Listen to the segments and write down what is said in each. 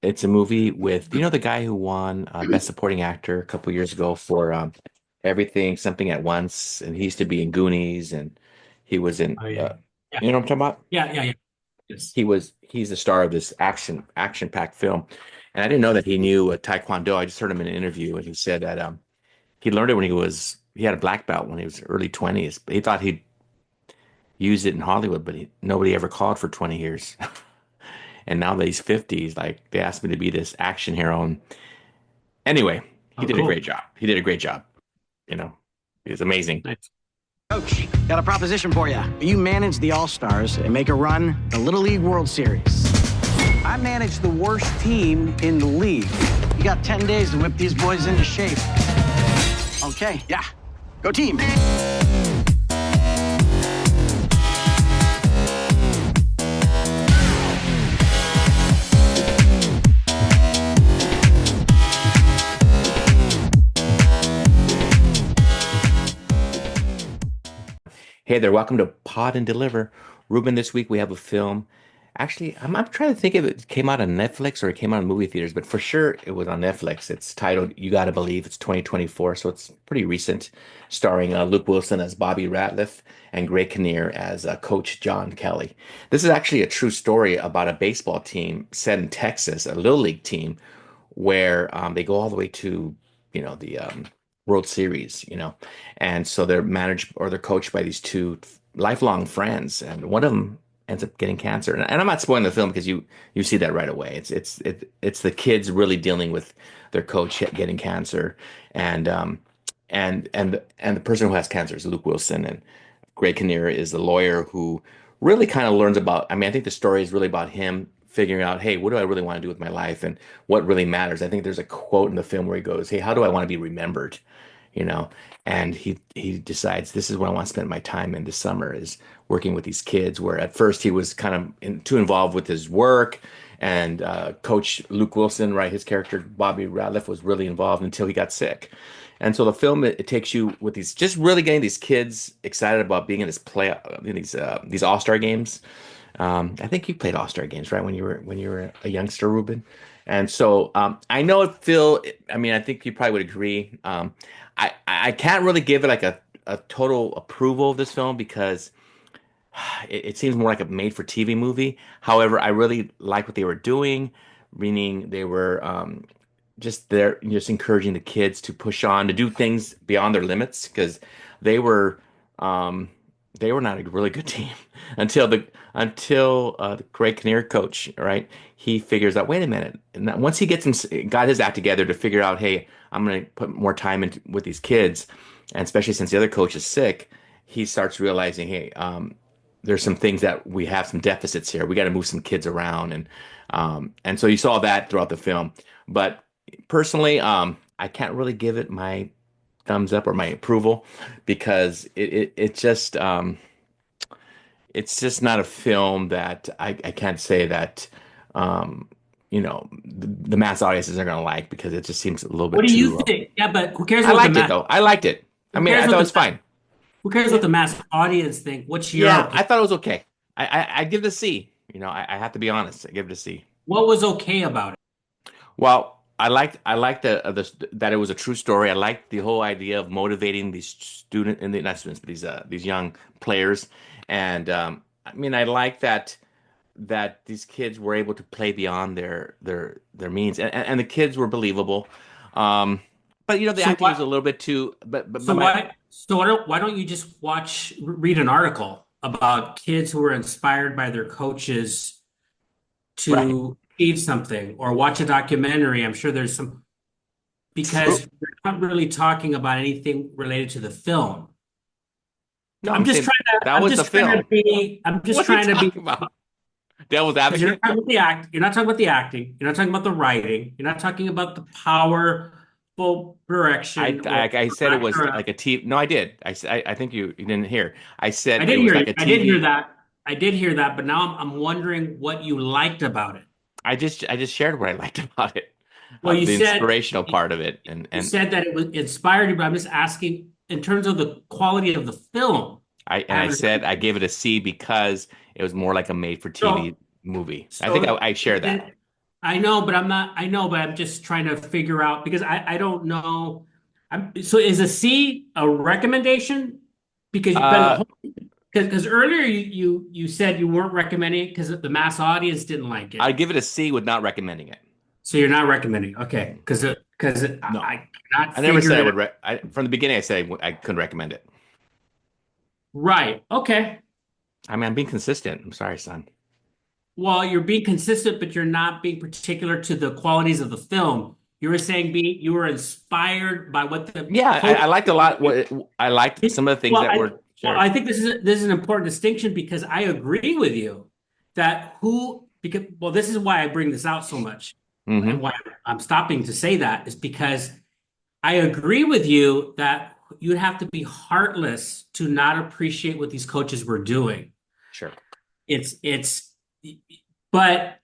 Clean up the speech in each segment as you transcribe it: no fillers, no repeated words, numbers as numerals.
It's a movie with, you know, the guy who won Best Supporting Actor a couple years ago for Everything, Something at Once, and he used to be in Goonies, and he was in, Oh yeah, yeah, you know what I'm talking about? yeah. Yes. He's the star of this action-packed film, and I didn't know that he knew Taekwondo. I just heard him in an interview, and he said that he learned it when he had a black belt when he was early 20s. But he thought he'd use it in Hollywood, but nobody ever called for 20 years. And now that he's 50, he's like, they asked me to be this action hero. And anyway, he Oh, did a great cool. job. He did a great job. You know, he was amazing. Nice. Coach, got a proposition for you. You manage the All-Stars and make a run the Little League World Series. I manage the worst team in the league. You got 10 days to whip these boys into shape. Okay, yeah. Go team. Hey there, welcome to Pod and Deliver. Ruben, this week we have a film. Actually, I'm trying to think if it came out on Netflix or it came out in movie theaters, but for sure it was on Netflix. It's titled You Gotta Believe. It's 2024, so it's pretty recent, starring Luke Wilson as Bobby Ratliff and Greg Kinnear as Coach John Kelly. This is actually a true story about a baseball team set in Texas, a Little League team, where they go all the way to, the World Series, and so they're managed or they're coached by these two lifelong friends, and one of them ends up getting cancer. And I'm not spoiling the film because you see that right away. It's the kids really dealing with their coach getting cancer, and and the person who has cancer is Luke Wilson, and Greg Kinnear is the lawyer who really kind of learns about. I mean, I think the story is really about him figuring out, hey, what do I really want to do with my life, and what really matters. I think there's a quote in the film where he goes, hey, how do I want to be remembered? You know, and he decides this is what I want to spend my time in this summer is working with these kids. Where at first he was kind of too involved with his work, and Coach Luke Wilson, right, his character Bobby Ratliff was really involved until he got sick. And so the film it takes you with these just really getting these kids excited about being in this play in these All-Star games. I think you played All-Star games, right, when you were a youngster, Ruben. And so I know it Phil. I mean, I think you probably would agree. I can't really give it like a total approval of this film because it seems more like a made-for-TV movie. However, I really like what they were doing, meaning they were just encouraging the kids to push on to do things beyond their limits because they were um, they were not a really good team until the Greg Kinnear coach, right? He figures out, wait a minute, and once he got his act together to figure out, hey, I'm going to put more time into with these kids, and especially since the other coach is sick, he starts realizing, hey, there's some things that we have some deficits here. We got to move some kids around, and so you saw that throughout the film. But personally, I can't really give it my thumbs up or my approval because it's just not a film that I can't say that the mass audiences are gonna like because it just seems a little What bit do you too. think? Yeah, but who cares I what the liked it mass? though. I liked it. I Who mean, cares I what thought it the was fine. who cares what Yeah, the mass audience think? What's your yeah, I opinion? thought it was okay. I'd give it a C. I have to be honest. I give it a C. What was okay about it? Well, I liked that it was a true story. I liked the whole idea of motivating these not students, but these young players. And I mean, I like that these kids were able to play beyond their means, and the kids were believable. Um, but the So acting was what? a little bit too. But So my why? So why don't you just read an article about kids who were inspired by their coaches right, to achieve something, or watch a documentary? I'm sure there's some true. because we're not really talking about anything related to the film. No, I'm I'm just saying trying to. that I'm was the just trying to film. be. I'm just What are you trying to be. talking about? Devil's Because you're not advocate. talking about the act, you're not talking about the acting, you're not talking about the writing, you're not talking about the powerful direction or I said it was director. like a TV. No, I did. I think you didn't hear. I I said it did was hear like you. a I did hear TV. that. I did hear that, but now I'm wondering what you liked about it. I just shared what I liked about it, Well, you the said inspirational part of it, and that it was inspired you, but I'm just asking in terms of the quality of the film. I I haven't said heard. I gave it a C because it was more like a made for TV So movie. I think so I share that. I know, but I'm not. I know, but I'm just trying to figure out because I don't know. So is a C a recommendation? Because you've been Uh, because earlier you said you weren't recommending it because the mass audience didn't like it. I'd give it a C with not recommending it. So you're not recommending, okay? Because No, I cannot I never figure said I it would. out. From the beginning, I said I couldn't recommend it. Right. Okay. I mean, I'm being consistent. I'm sorry, son. Well, you're being consistent, but you're not being particular to the qualities of the film. You were saying you were inspired by what the Yeah, I coach. liked a lot. I liked some of the things Well, that were well, I shared. think this is an important distinction because I agree with you that who because well, this is why I bring this out so much, and Hmm. why I'm stopping to say that is because I agree with you that you'd have to be heartless to not appreciate what these coaches were doing. Sure. It's, but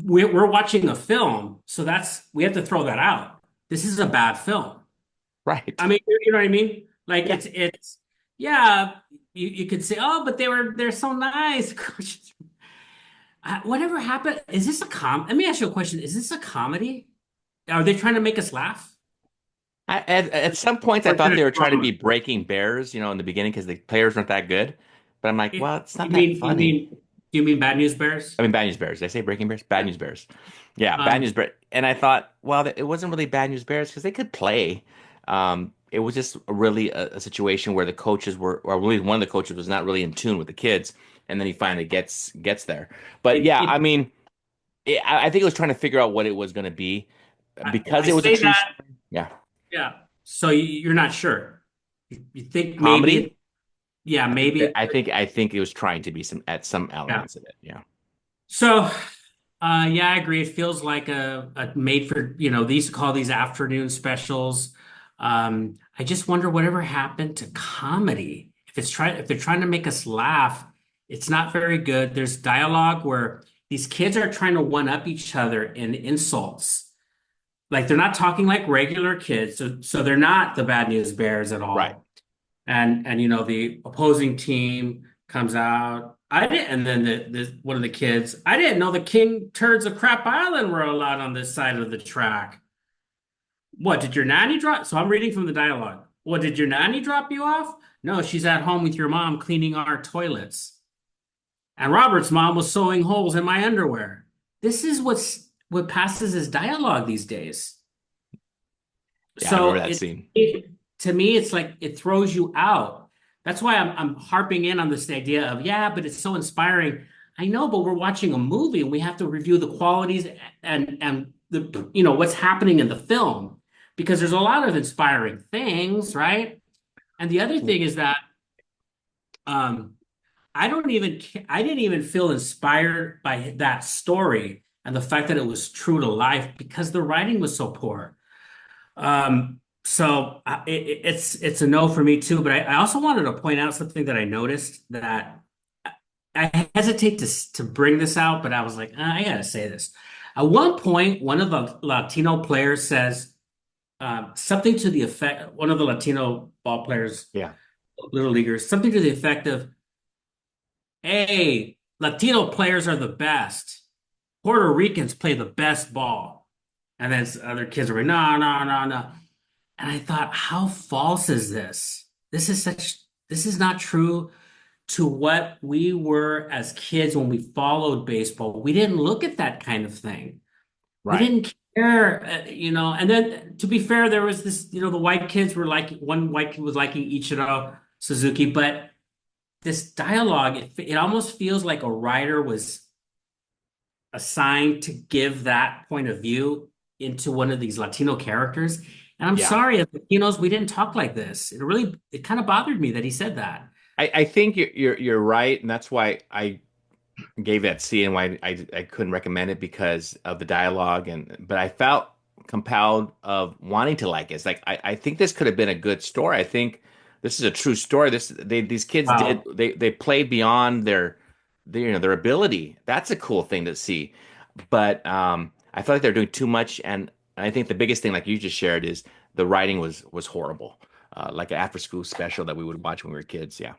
we're watching a film, so we have to throw that out. This is a bad film. Right. I mean, you know what I mean? Like Yeah. yeah, you could say, oh, but they're so nice. Whatever happened? Is this a Let me ask you a question. Is this a comedy? Are they trying to make us laugh? At some points, I Or is thought it they a were trying to be drama? breaking bears, in the beginning because the players weren't that good. But I'm like, well, it's not that You funny. mean, do you mean Bad News Bears? I mean, Bad News Bears. Did I say Breaking Bears? Bad News Bears. Yeah, Bad News Um, Bears. And I thought, well, it wasn't really Bad News Bears because they could play. It was just really a situation where the coaches were, or really one of the coaches was not really in tune with the kids, and then he finally gets there. But it, yeah, I it, mean, I think it was trying to figure out what it was going to be because I it was a say true, that, yeah, yeah. So you're not sure. You think maybe comedy. yeah, maybe, I think it was trying to be some yeah. elements of it. Yeah, So, yeah, I agree. It feels like a made for, these call these afternoon specials. I just wonder whatever happened to comedy. If they're trying to make us laugh, it's not very good. There's dialogue where these kids are trying to one up each other in insults. Like they're not talking like regular kids, so they're not the Bad News Bears at right. all. And the opposing team comes out. I didn't, and then one of the kids, I didn't know the King Turds of Crap Island were allowed on this side of the track. What did your nanny drop? So I'm reading from the dialogue. What did your nanny drop you off? No, she's at home with your mom cleaning our toilets. And Robert's mom was sewing holes in my underwear. This is what passes as dialogue these days. Yeah, I remember So that scene. to me, it's like it throws you out. That's why I'm harping in on this idea of, yeah, but it's so inspiring. I know, but we're watching a movie and we have to review the qualities and the what's happening in the film because there's a lot of inspiring things, right? And the other thing is that um I didn't even feel inspired by that story and the fact that it was true to life because the writing was so poor. It's a no for me too. But I also wanted to point out something that I noticed that I hesitate to bring this out, but I was like, I gotta say this. At one point, one of the Latino players says something to the effect. One of the Latino ball players, Yeah, little leaguers, something to the effect of, "Hey, Latino players are the best. Puerto Ricans play the best ball." And then other kids are like, "No, no, no, no." And I thought, how false is this? This is not true to what we were as kids when we followed baseball. We didn't look at that kind of thing. We right. didn't care, And then to be fair, there was this, the white kids were like, one white kid was liking Ichiro Suzuki, but this dialogue, it almost feels like a writer was assigned to give that point of view into one of these Latino characters. And I'm Yeah. sorry, as Latinos, we didn't talk like this. It kind of bothered me that he said that. I think you're right, and that's why I gave that C and why I couldn't recommend it because of the dialogue but I felt compelled of wanting to like it. It's like I think this could have been a good story. I think this is a true story. These kids Wow. they played beyond their ability. That's a cool thing to see. But I feel like they're doing too much, and I think the biggest thing, like you just shared, is the writing was horrible. Like an after school special that we would watch when we were kids. Yeah.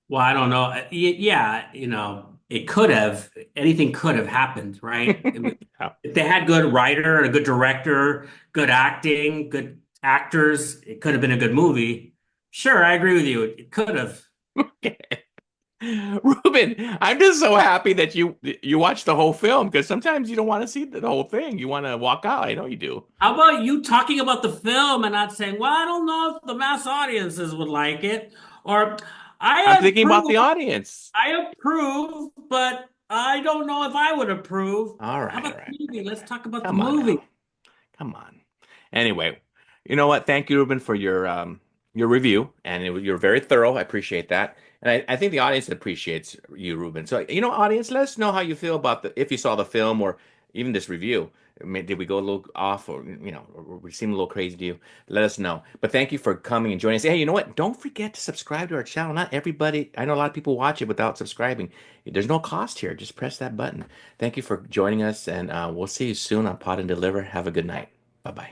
Well, I don't know. Yeah, it could have, anything could have happened, right? Yeah. If they had good writer and a good director, good acting, good actors, it could have been a good movie. Sure, I agree with you. It could have. Okay. Ruben, I'm just so happy that you watched the whole film because sometimes you don't want to see the whole thing. You want to walk out. I know you do. How about you talking about the film and not saying, well, I don't know if the mass audiences would like it, or I'm I thinking about approve, the audience. I approve, but I don't know if I would approve. All How right, about all the right. movie? Let's talk about the Come on now. movie. Come on. Anyway, you know what? Thank you, Ruben, for your review, and you're very thorough. I appreciate that, and I think the audience appreciates you, Ruben. So, audience, let us know how you feel about the if you saw the film or even this review. I mean, did we go a little off, or or we seem a little crazy to you? Let us know. But thank you for coming and joining us. Hey, you know what? Don't forget to subscribe to our channel. Not everybody. I know a lot of people watch it without subscribing. There's no cost here. Just press that button. Thank you for joining us, and we'll see you soon on Pod and Deliver. Have a good night. Bye bye.